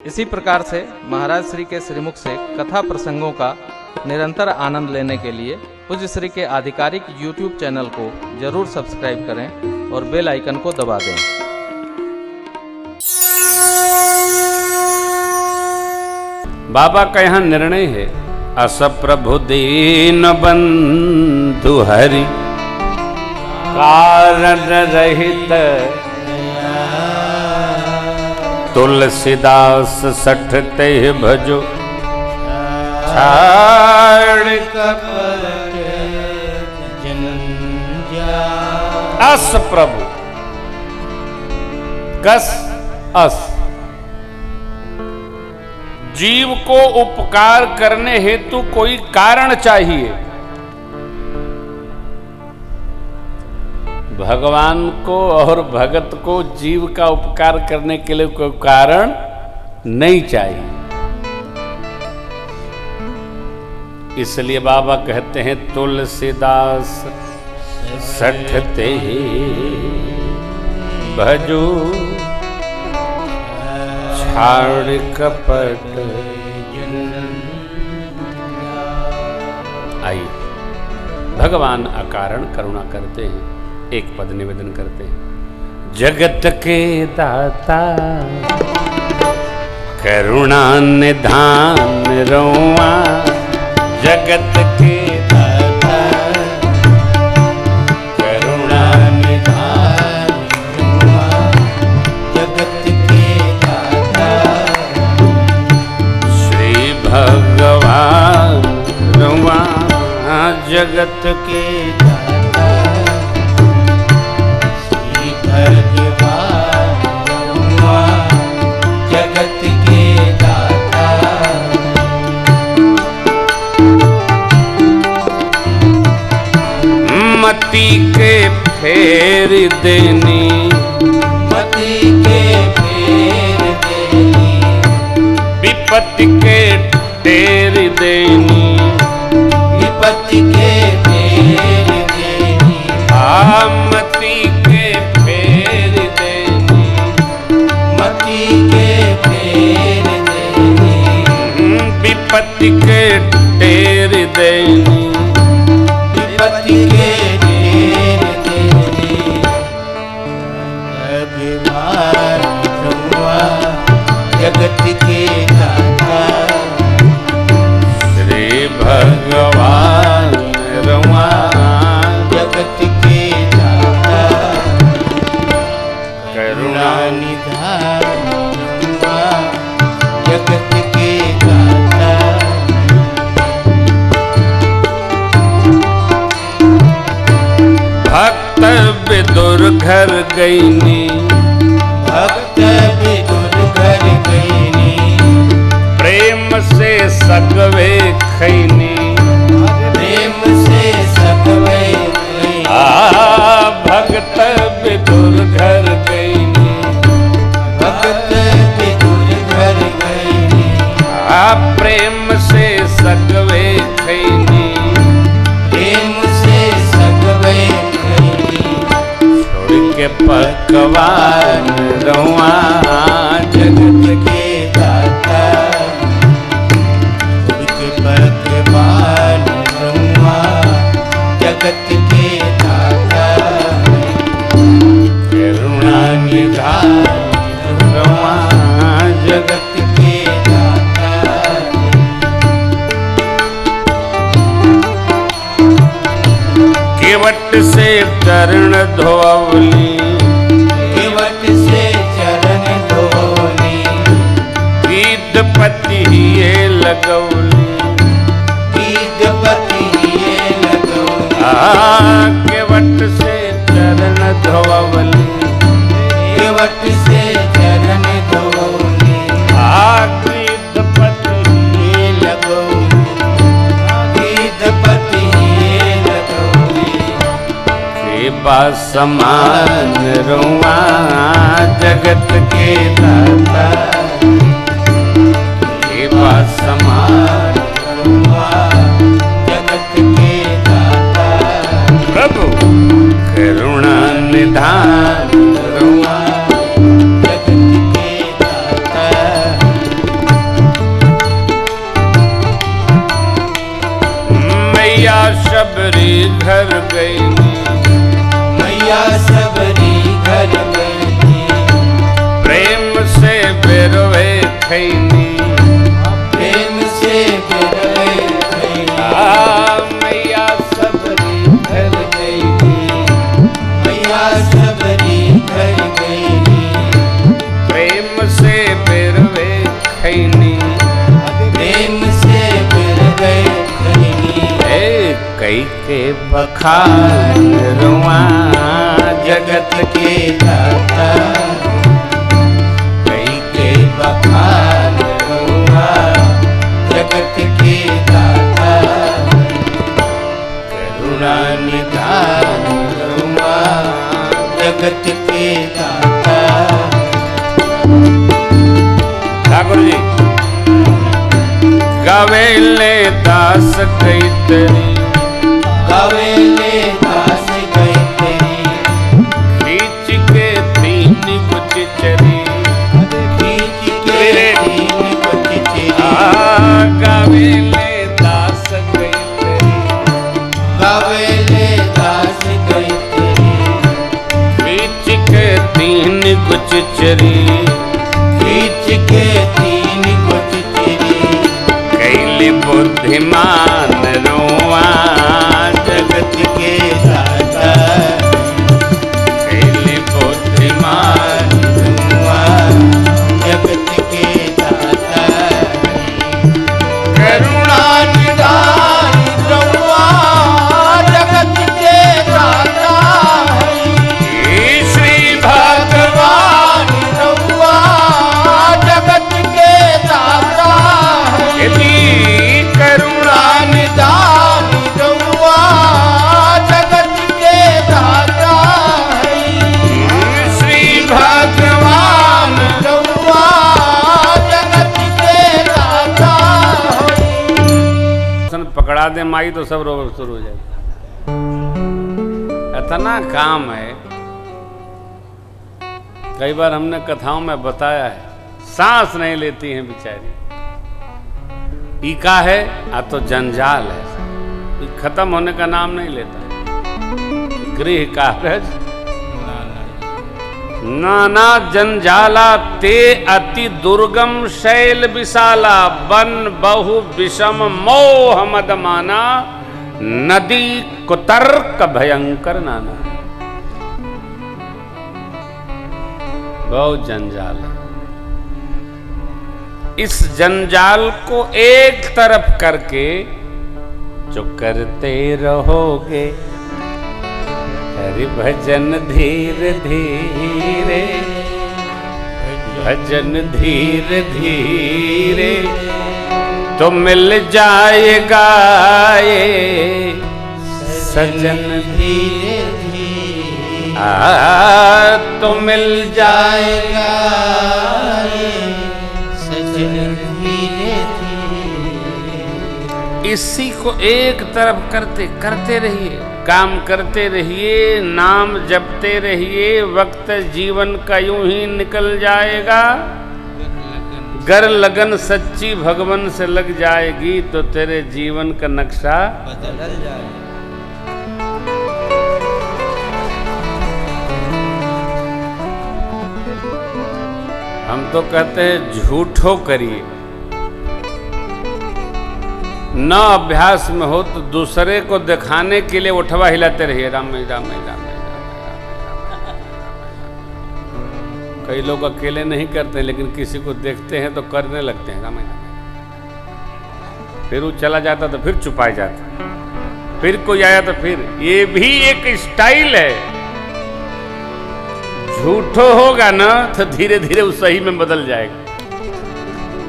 इसी प्रकार से महाराज श्री के श्रीमुख से कथा प्रसंगों का निरंतर आनंद लेने के लिए पूज्य श्री के आधिकारिक YouTube चैनल को जरूर सब्सक्राइब करें और बेल आइकन को दबा दें। बाबा का यहाँ निर्णय है, अस प्रभु दीन बंधु हरि कारण रहित तुलसीदास सठ ते भजो छाड़ कपट अस प्रभु कस अस जीव को उपकार करने हेतु कोई कारण चाहिए। भगवान को और भगत को जीव का उपकार करने के लिए कोई कारण नहीं चाहिए। इसलिए बाबा कहते हैं तुलसीदास सठते भजो छाड़ कपट। आइए भगवान अकारण करुणा करते हैं। एक पद निवेदन करते हैं। जगत के दाता करुणा निधान रोआ, जगत के दाता करुणा निधान रोआ, जगत के दाता श्री भगवान रोआ, जगत के जगत के दाता। मति के फेर देनी, मति के फेर देनी, विपत्ति के टेर देनी, विपत्ति के फेर देनी, मति के फेर देनी, मति के फेर देनी, विपत्ति के टेर देनी, विपत्ति के टेर देनी। भगवान ब्रह्मा जगत के दाता, श्री भगवान ब्रह्मा जगत के दाता, करुणा निधान जगत के दाता। भक्त विदुर घर गईनी, भक्त विदुर घर गईनी, प्रेम से सकवे खैनी, प्रेम से सकवे खैनी। भक्त विदुर घर गईनी, भक्त विदुर घर गईनी, प्रेम से सकवे खैनी, प्रेम से सकवे खैनी। छोड़ के पकवान रहुआ जगत के दाता, छोड़ के पकवान रहुआ जगत के दाता, करुणा निधान रहुआ जगत के दाता। केवट से चरण धोवली, केवट से चरण धोवली, गीधपति ये लगौली, गीधपति ये लगौली। केवट से चरण धोवली, केवट से चरण धोवली, गीधपति ये लगौली, गीधपति ये लगौली। सेवा समान रुआ जगत के दाता, सेवा समान रुआ जगत के दाता। प्रभु करुणा निधान रुआ जगत के दाता। घर गई, मैया सबरी घर गई, प्रेम से बिरवे खैनी, प्रेम से बिरवे खैनी, मैया सबरी घर गई, मैया सबरी घर गई, प्रेम से बिरवे खैनी, प्रेम से बिरवे खैनी, कई के बखान रुआ जगत के दाता, कई के बखान रुआ जगत के दाता, करुणा निधान रुआ जगत के दाता। ठाकुर जी गावेले दास कई तेरी, गावेले दास गई तेरी, खींच के तीन कुछ चरी, खींच के तीन कुछ चरी, गावेले दास कई तेरी, गावेले दास गई तेरी, खींच के तीन कुछ चरी, खींच के तीन कुछ चरी, कैली बुद्धिमान रोआ जगत के दाता, कैली बुद्धिमान रुआ जगत के दाता, करुणा निधान रुआ जगत के दाता, श्री भगवान रुआ जगत के दाता, यदि करुणा निधान रुआ जगत के दाता, श्री भगवान रुआ जगत के दाता। पकड़ा दे माई तो सब रोग शुरू हो जाए। इतना काम है, कई बार हमने कथाओं में बताया है, सांस नहीं लेती हैं बेचारी। ई का है आ तो जंजाल है, ई खत्म होने का नाम नहीं लेता। गृह कार्य नाना जंजाला ते अति दुर्गम शैल विशाला, बन बहु विषम मोह मद माना, नदी कुतर्क भयंकर नाना। बहुत जंजाल है। इस जंजाल को एक तरफ करके जो करते रहोगे हरि भजन धीरे धीरे, भजन धीरे धीरे तो मिल जाएगा ये सजन, धीरे धीरे तो मिल जाएगा ये सजन, धीरे धीरे। इसी को एक तरफ करते करते रहिए, काम करते रहिए, नाम जपते रहिए, वक्त जीवन का यूं ही निकल जाएगा। गर लगन सच्ची भगवान से लग जाएगी तो तेरे जीवन का नक्शा बदल जाए। हम तो कहते हैं झूठो करिए, न अभ्यास में हो तो दूसरे को दिखाने के लिए उठवा हिलाते रहिए, राम राम राम राम। कई लोग अकेले नहीं करते लेकिन किसी को देखते हैं तो करने लगते हैं, राम राम। फिर वो चला जाता तो फिर छुपाया जाता, फिर कोई आया तो फिर। ये भी एक स्टाइल है। झूठो होगा ना तो धीरे धीरे वो सही में बदल जाएगा।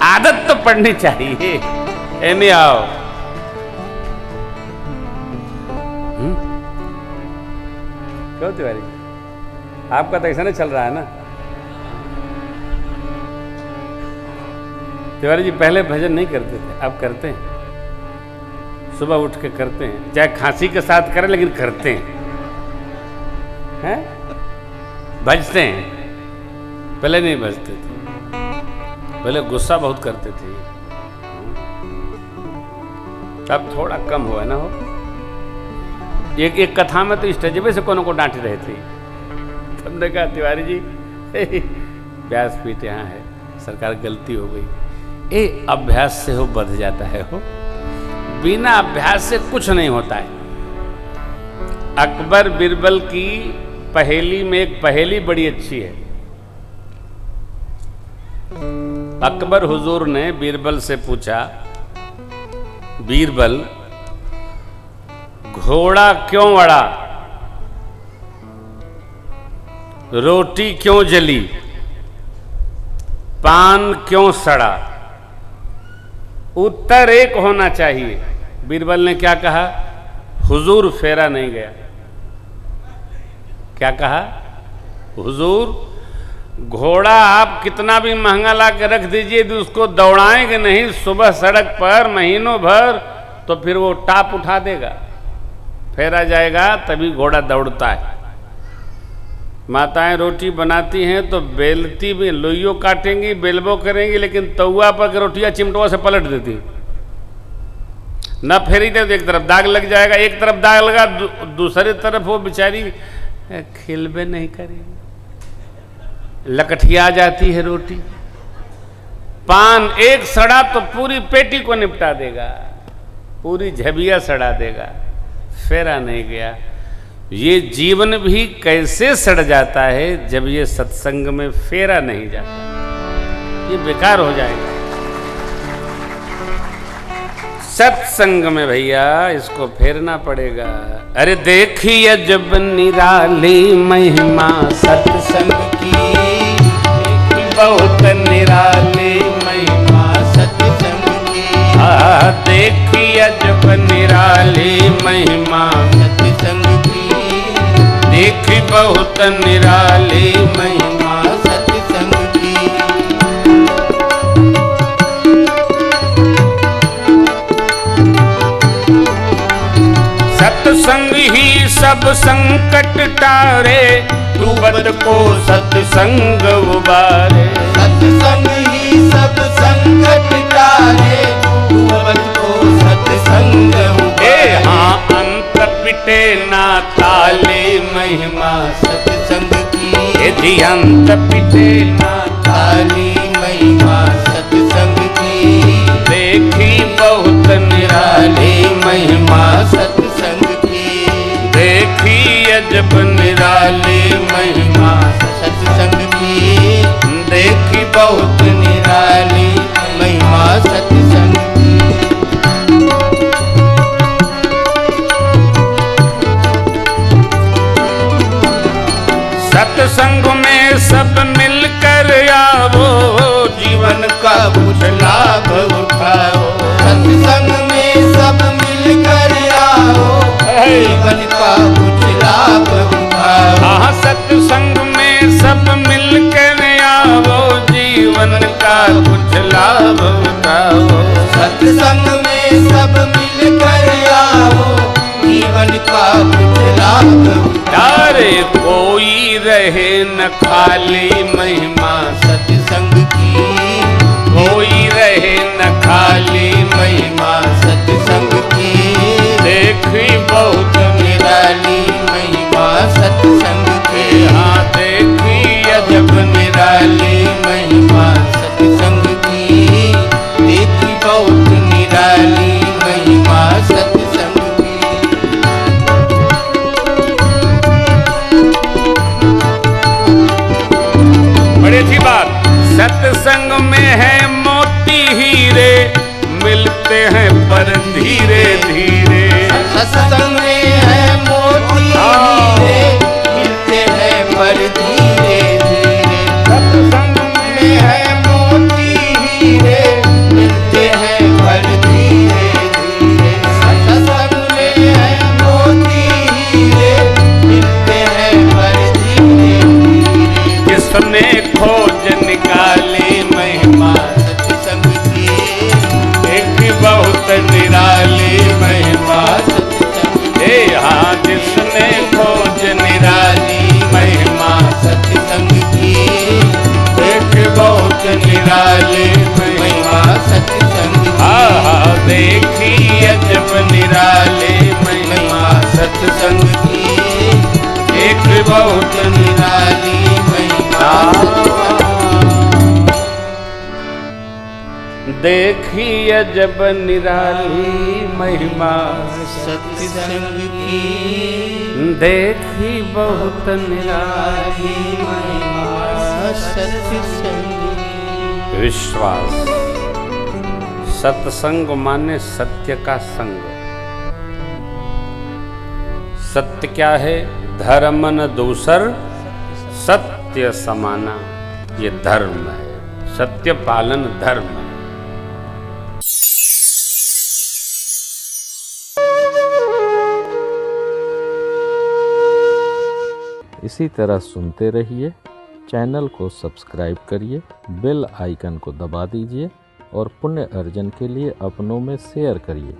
आदत तो पड़नी चाहिए। एने आओ, क्यों तिवारी, आपका तो ऐसा नहीं चल रहा है ना। तिवारी जी पहले भजन नहीं करते थे, अब करते हैं। सुबह उठ के करते हैं, चाहे खांसी के साथ करें लेकिन करते हैं, भजते हैं। पहले नहीं भजते थे, पहले गुस्सा बहुत करते थे, अब थोड़ा कम हुआ ना हो। एक कथा में तो स्टेज से कोनो को डांट रहे थे। हमने कहा तिवारी जी व्यासपीठ यहाँ है, सरकार गलती हो गई। अभ्यास से हो बढ़ जाता है हो, बिना अभ्यास से कुछ नहीं होता है। अकबर बीरबल की पहेली में एक पहेली बड़ी अच्छी है। अकबर हुजूर ने बीरबल से पूछा, बीरबल घोड़ा क्यों अड़ा, रोटी क्यों जली, पान क्यों सड़ा? उत्तर एक होना चाहिए। बीरबल ने क्या कहा? हुजूर फेरा नहीं गया। क्या कहा? हुजूर घोड़ा आप कितना भी महंगा ला के रख दीजिए, तो उसको दौड़ाएंगे नहीं सुबह सड़क पर महीनों भर, तो फिर वो टाप उठा देगा, फेरा जाएगा, तभी घोड़ा दौड़ता है। माताएं रोटी बनाती हैं तो बेलती भी, लोइयों काटेंगी, बेलबो करेंगी, लेकिन तउआ पर रोटियां चिमटवा से पलट देती, न फेरी दे तो एक तरफ दाग लग जाएगा, एक तरफ दाग लगा दूसरी तरफ वो बेचारी खिलबे नहीं करेगी, लकठिया जाती है रोटी। पान एक सड़ा तो पूरी पेटी को निपटा देगा, पूरी झबिया सड़ा देगा, फेरा नहीं गया। ये जीवन भी कैसे सड़ जाता है जब ये सत्संग में फेरा नहीं जाता, ये बेकार हो जाएगा। सत्संग में भैया इसको फेरना पड़ेगा। अरे देखिए जब निराली महिमा सत्संग की, बहुत निराली महिमा सत्संग की। देखिए जब निराली महिमा सत्संग की, देखी बहुत निराली महिमा सत्संग की। सत्संग ही सब संकट टारे, तू बद को सत्संग उबारे। सत्संग ही सब संकट टारे, तू बद को सत्संग उबारे। हाँ अंत पिटे ना ताले महिमा सत्संग की, यदि अंत पिटे ना ताली महिमा सत्संग की। देखी बहुत निराली महिमा सत्संग की, देखी अजब निराली महिमा सत्संग की। देखी बहुत निराली महिमा सत्संग की। सत्संग में सब मिलकर आओ, जीवन का कुछ लाभ उठाओ। सत्संग में सब मिलकर आओ, जीवन का कुछ लाभ उठाओ। हाँ सत्संग में सब मिलकर आओ, जीवन का कुछ लाभ उठाओ। सत्संग में सब मिलकर आओ, जीवन का कुछ लाभ उठाओ। कोई रहे न खाली महिमा सत्संग की, कोई रहे न खाली महिमा सत्संग की। देखी बहुत निराली महिमा सत्संग की। हाँ देखी अजब निराली महिमा सत्संग की। देखी बहुत निराली महिमा सत्संग की। बड़ी अच्छी बात। सत्संग में है मोती हीरे, मिलते हैं पर धीरे धीरे। सत्संग में है मोती हीरे, मिलते हैं पर धीरे धीरे। सत्संग में है मोती हीरे, मिलते हैं पर धीरे धीरे। सत्संग में है मोती हीरे, मिलते हैं पर धीरे धीरे। किसने खोज निकाली महिमा सत्संग की, एक बहुत निराली महिमा सत्संग देखी अजब निराली महिमा सत्संग की देखी बहुत निराली महिमा सत्संग की। विश्वास। सत्संग माने सत्य का संग। सत्य क्या है? धर्म न दूसर सत्य समाना, ये धर्म है। सत्य पालन धर्म है। इसी तरह सुनते रहिए, चैनल को सब्सक्राइब करिए, बेल आइकन को दबा दीजिए और पुण्य अर्जन के लिए अपनों में शेयर करिए।